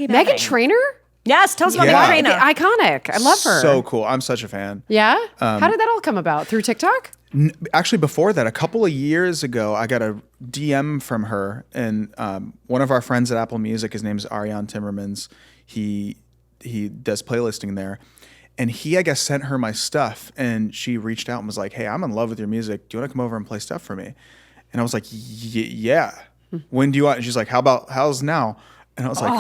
keep Meghan happening. Trainor? Yes, tell us about Yeah. Meghan Trainor. Iconic. I love her. So cool. I'm such a fan. Yeah? How did that all come about? Through TikTok? Actually, before that, a couple of years ago, I got a DM from her, and one of our friends at Apple Music, his name's Ariane Timmermans. He does playlisting there, and he, I guess, sent her my stuff, and she reached out and was like, "Hey, I'm in love with your music. Do you want to come over and play stuff for me?" And I was like, "Yeah. When do you want?" And she's like, "How's now?" And I was like,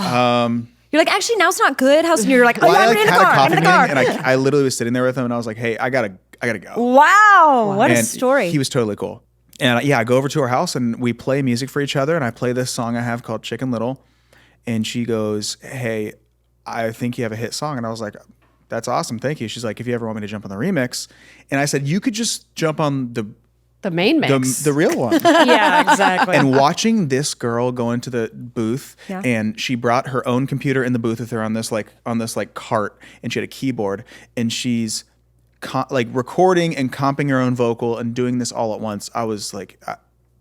You're like, actually, now's not good. How's you're like, oh, well, yeah, I I'm in the had a car. I'm coffee in the car. meeting, and I literally was sitting there with him, and I was like, "Hey, I gotta go." Wow, what a And story. He was totally cool. And yeah, I go over to her house and we play music for each other. And I play this song I have called Chicken Little. And she goes, "Hey, I think you have a hit song." And I was like, "That's awesome. Thank you." She's like, "If you ever want me to jump on the remix." And I said, "You could just jump on The main mix. the real one." Yeah, exactly. And watching this girl go into the booth, Yeah. and she brought her own computer in the booth with her on this cart, and she had a keyboard, and she's recording and comping her own vocal and doing this all at once. I was like,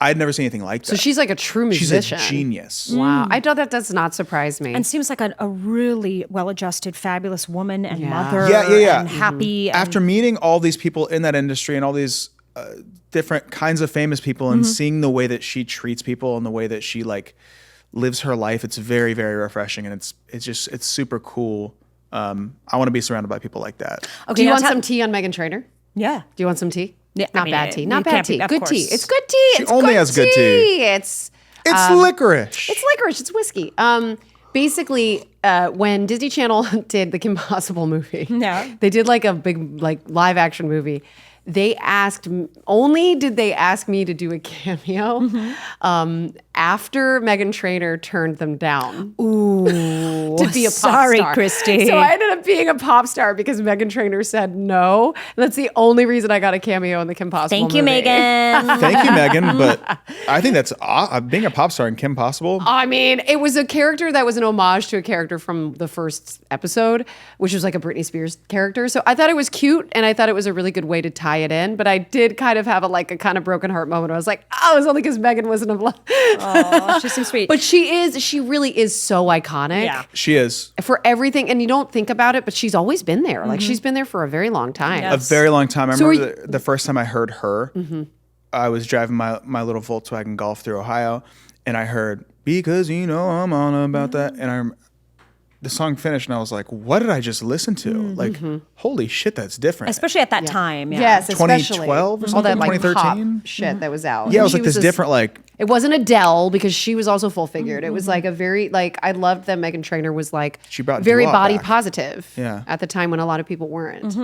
I'd never seen anything like that. So she's like a true musician. She's a genius. Wow. I know that does not surprise me. And seems like a really well-adjusted, fabulous woman and Yeah. mother. Yeah. And happy. And After meeting all these people in that industry and all these different kinds of famous people, and seeing the way that she treats people and the way that she lives her life, it's very, very refreshing, and it's super cool. I want to be surrounded by people like that. okay, Do you now want tell- some tea on Meghan Trainor? Yeah. Do you want some tea? Yeah, I Not mean, bad tea. it Not bad can't be- tea. of Good course. tea. It's good tea. She It's only good has good tea. It's It's licorice. It's licorice. It's whiskey. Basically, when Disney Channel did the Kim Possible movie, Yeah. they did like a big live action movie. They asked only did they ask me to do a cameo after Meghan Trainor turned them down. Ooh. To be a pop Sorry, star. Christy. So I ended up being a pop star because Meghan Trainor said no. And that's the only reason I got a cameo in the Kim Possible Thank you, movie. Meghan. Thank you, Megan. But I think that's being a pop star in Kim Possible. I mean, it was a character that was an homage to a character from the first episode, which was like a Britney Spears character. So I thought it was cute, and I thought it was a really good way to tie it in. But I did kind of have a kind of broken heart moment. I was like, oh, it's only because Megan wasn't in love. Oh, she's so sweet. But she really is so iconic. Yeah. She is. For everything, and you don't think about it, but she's always been there. Like she's been there for a very long time. Yeah. A very long time. I So remember the first time I heard her, I was driving my little Volkswagen Golf through Ohio, and I heard, "Because you know I'm on about that." And the song finished, and I was like, what did I just listen to? Like, holy shit, that's different. Especially at that time. Yeah. Yes, especially 2012 or all something, that like 2013? pop shit that was out. Yeah, it And was she like this different, It wasn't Adele because she was also full figured. It was like a very I loved that Meghan Trainor was She brought very doo-wop body back. positive. Yeah. At the time when a lot of people weren't.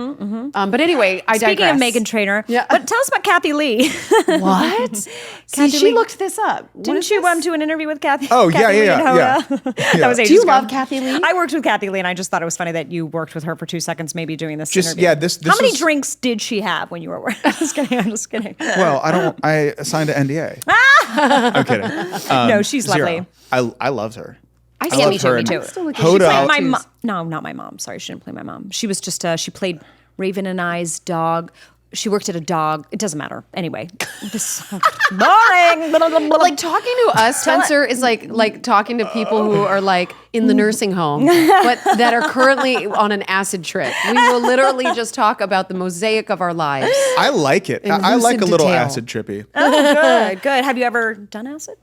But anyway, I Speaking digress. of Meghan Trainor, Yeah. but tell us about Kathy Lee. What? See, Kathy she Lee- looked this up. What Didn't is you this? do an interview with Kathy? Oh, Kathy yeah, Lee yeah, and yeah. Hoda? Yeah. That was Do ages you ago. love Kathy Lee? I worked with Kathy Lee, and I just thought it was funny that you worked with her for 2 seconds, maybe doing this Just- interview. yeah, this How many was- drinks did she have when you were working? I'm just kidding. I'm just kidding. Well, I signed an NDA. I'm kidding. No, she's Zero. lovely. I loved her. I Yeah, love me too. her Me and too. I'm still looking- Hoda. She played My tattoos. mom. No, not my mom. Sorry, she didn't play my mom. She was just she played Raven and I's dog. She worked at a dog. It doesn't matter. Anyway, this is boring. Like talking to us, Spencer, is like talking to people who are like in the nursing home, but that are currently on an acid trip. We will literally just talk about the mosaic of our lives. I like it. In I like a lucid little detail. acid trippy. Good, good. Have you ever done acid?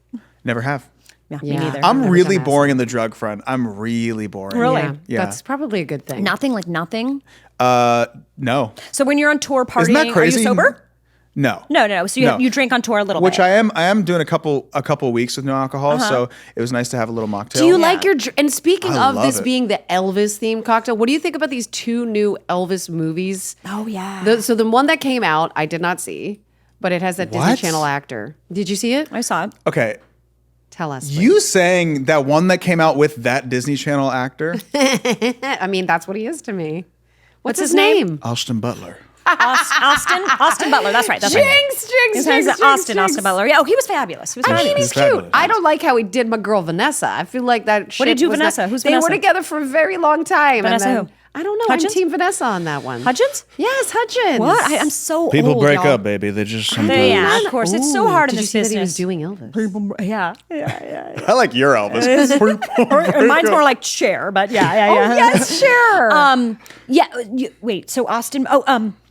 Never have. Yeah, Yeah. me neither. I'm never really done boring in the drug front. I'm really boring. Really? Yeah. That's probably a good thing. Nothing like nothing. No. So when you're on tour partying, Isn't that crazy? are you sober? No. No. So you drink on tour a little Which bit. I am doing a couple weeks with no alcohol, so it was nice to have a little mocktail. Do you like your and speaking I of love this it. being the Elvis themed cocktail, what do you think about these 2 new Elvis movies? Oh, yeah. So the one that came out, I did not see, but it has that Disney What? Channel actor. Did you see it? I saw it. Okay. Tell us. You saying that one that came out with that Disney Channel actor? I mean, that's what he is to me. What's his name? Austin Butler. Austin Butler. That's right. That's right. Jinx, Austin Butler. Yeah. Oh, he was fabulous. He was I fabulous. mean, he's cute. fabulous. I don't like how he did my girl Vanessa. I feel like that. Shit did you do, was Vanessa? Not, Who's they Vanessa? were together for a very long time. Vanessa and then, who? I don't know. Hutchins? I'm Team Vanessa on that one. Hutchins? Yes, Hutchins. What? I'm so People old, break y'all. up, baby. They just sometimes. Yeah, of course. It's so hard in Did you this see business. that he was doing Elvis? Yeah. I like your Elvis. Mine's more like Cher, but yeah. Oh, yes, sure. Wait. So Austin.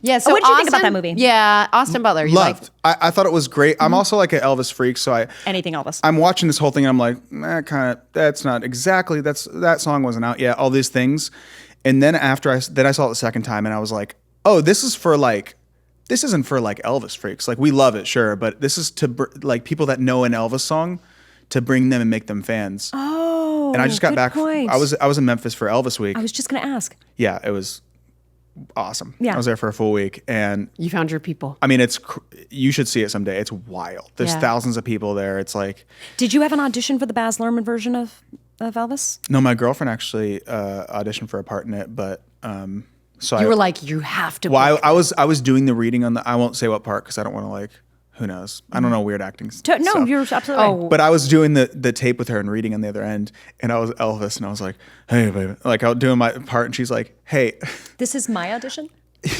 Yeah. So what did you think about Austin- that movie? Yeah, Austin Butler. You Loved. I thought it was great. I'm also like an Elvis freak, so Anything Elvis? I'm watching this whole thing and I'm like, that's not exactly, that song wasn't out yet, all these things. And then I saw it the second time and I was like, oh, this isn't for like Elvis freaks. Like we love it, sure. But this is to like people that know an Elvis song to bring them and make them fans. Oh, And I just got good back. point. I was in Memphis for Elvis week. I was just going to ask. Yeah, it was awesome. Yeah. I was there for a full week and You found your people. I mean, you should see it someday. It's wild. There's Yeah. thousands of people there. It's like, Did you have an audition for the Baz Luhrmann version of Elvis? no, my girlfriend actually auditioned for a part in it, but so You were like, you have to. well, book. I was doing the reading on I won't say what part because I don't want to like, who knows? I don't know weird acting. No, stuff. you're absolutely right. But I was doing the tape with her and reading on the other end, and I was Elvis, and I was like, hey, baby. Like, I was doing my part, and she's like, hey, This is my audition?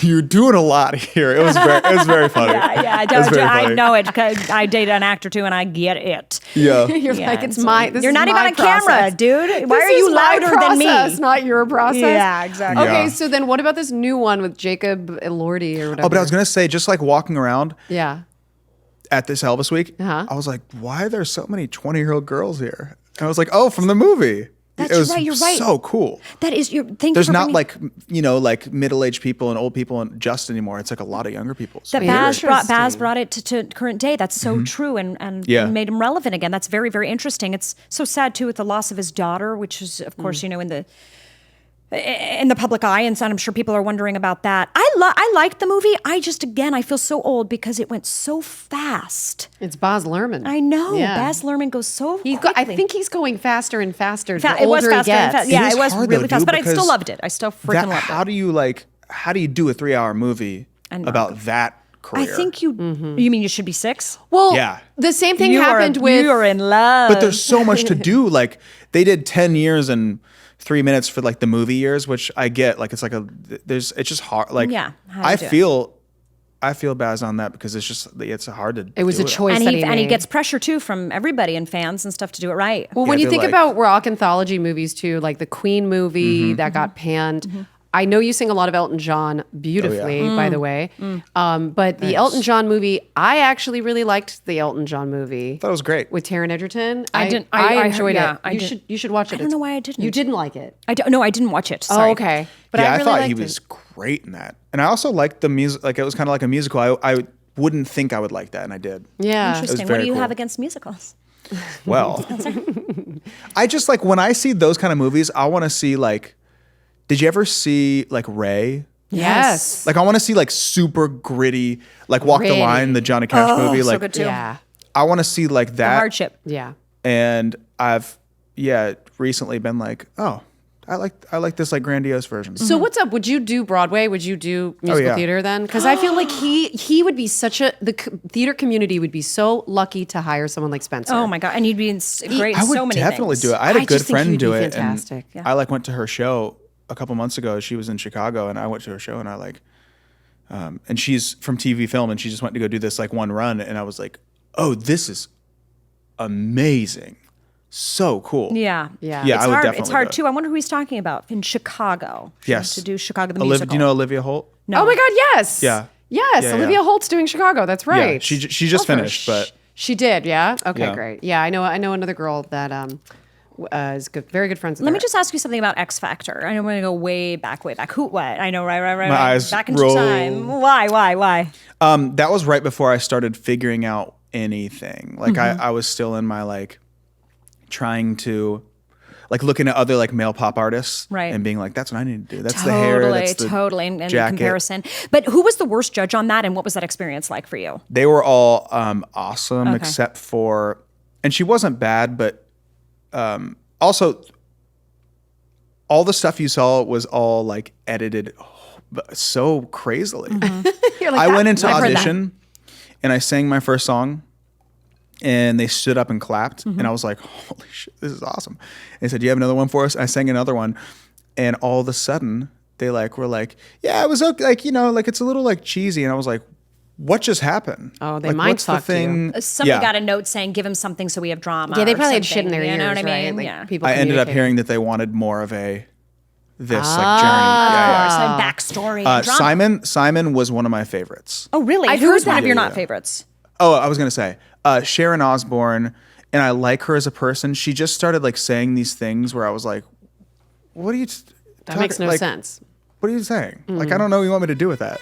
you're doing a lot here. It was very funny. Yeah. It was very I funny. know it because I dated an actor too, and I get it. Yeah. You're Yeah, like, it's so my. This you're is not even my on camera, process. dude. Why This are you is my louder than me? process, Not your process. Yeah, exactly. Okay, Yeah. so then what about this new one with Jacob Elordi or whatever? Oh, but I was gonna say, just like walking around Yeah. at this Elvis week, Uh-huh. I was like, why are there so many 20-year-old girls here? And I was like, oh, from the movie. That's it was right, you're right. so cool. That is your thing. There's not like like middle-aged people and old people and just anymore. It's like a lot of younger people. So that it's Baz great. brought it to current day. That's so true and Yeah. made him relevant again. That's very, very interesting. It's so sad too with the loss of his daughter, which is of course, in the public eye, and so I'm sure people are wondering about that. I liked the movie. I feel so old because it went so fast. It's Baz Luhrmann. I know. Yeah. Baz Luhrmann goes so I quickly. think he's going faster and faster. The It was older he faster and gets. faster. Yeah, is it was hard, really though, fast, dude, but I still because loved it. I still freaking loved How it. do you do a 3-hour movie about that career? I think you mean you should be 6? Well, Yeah. the same thing You happened with. You are in love. But there's so much to do. Like they did 10 years and 3 minutes for like the movie years, which I get. Like it's like it's just hard. Like Yeah, how to do it. I feel Baz on that because it's hard to. It was do a choice and that he he made. gets pressure too from everybody and fans and stuff to do it right. Well, when Yeah, you they're think like- about rock anthology movies too, like the Queen movie that got panned. I know you sing a lot of Elton John beautifully, by the way. But the Elton John movie, I actually really liked the Elton John movie. I thought it was great. With Taron Egerton. I didn't- I I enjoyed yeah, it. I did. You should watch it. I don't know why I didn't. You didn't like it. I didn't watch it. Sorry. Oh, okay. But Yeah, I I really thought liked he it. was great in that, and I also liked the music. Like it was kind of like a musical. I wouldn't think I would like that, and I did. Yeah. Interesting. What very do you cool. have against musicals? Well, I just like when I see those kind of movies, I want to see like. Did you ever see like Ray? Yes. Like I want to see like super gritty, like Walk the Gritty. Line, the Johnny Cash movie. so Like good too. Yeah. I want to see like that. Hardship. Yeah. And I've recently been like, oh, I like this like grandiose version. So what's up? Would you do Broadway? Would you do musical yeah. theater then? Because I feel like he would be theater community would be so lucky to hire someone like Spencer. Oh my god! And you'd be great in I would so many definitely things. do it. I had a I good just think friend you'd do be it, fantastic. and I like went to her show a couple months ago. She was in Chicago, and I went to her show, and I like, and she's from TV film, and she just went to go do this like one run, and I was like, oh, this is amazing, so cool. Yeah. Yeah, Yeah, It's I would hard. definitely It's hard do it. too. I wonder who he's talking about in Chicago. She Yes, wants to do Chicago the Olivia, musical. do you know Olivia Holt? No. Oh my God, yes. Yeah. Yes, Yeah, Olivia yeah. Holt's doing Chicago. That's right. Yeah, she just Love her. finished, but She did, yeah? Okay, Yeah. great. Yeah, I know another girl that is good, very good friends with Let her. me just ask you something about X Factor. I know we're gonna go way back. Who? What? I know. Right. My eyes back into roll. time. Why? that was right before I started figuring out anything. Like Mm-hmm. I was still in my like trying to like looking at other like male pop artists Right. and being like, that's what I need to do. That's the hair. That's the Totally. And jacket. comparison. But who was the worst judge on that, and what was that experience like for you? They were all awesome Okay. except for, and she wasn't bad, but also all the stuff you saw was all like edited so crazily. You're like, I went into I've heard that. audition and I sang my first song and they stood up and clapped and I was like, holy shit, this is awesome. And they said, do you have another one for us? And I sang another one and all of a sudden they like were like, yeah, it was okay, like, you know, like it's a little like cheesy, and I was like, what just happened? Oh, they like, mind what's the fucked you. thing? Somebody got a note saying, give him something so we have drama. Yeah, they or probably had shit in something, their ears, you know what I right? mean? Like, Yeah. people I ended up communicating. hearing that they wanted more of like journey. Yeah, Some backstory. and drama. Simon was one of my favorites. Oh, really? I've Who's heard one of that. your Yeah, not yeah. favorites? Oh, I was gonna say Sharon Osbourne, and I like her as a person. She just started like saying these things where I was like, "What are you?" That makes no sense. What are you saying? Like, I don't know what you want me to do with that.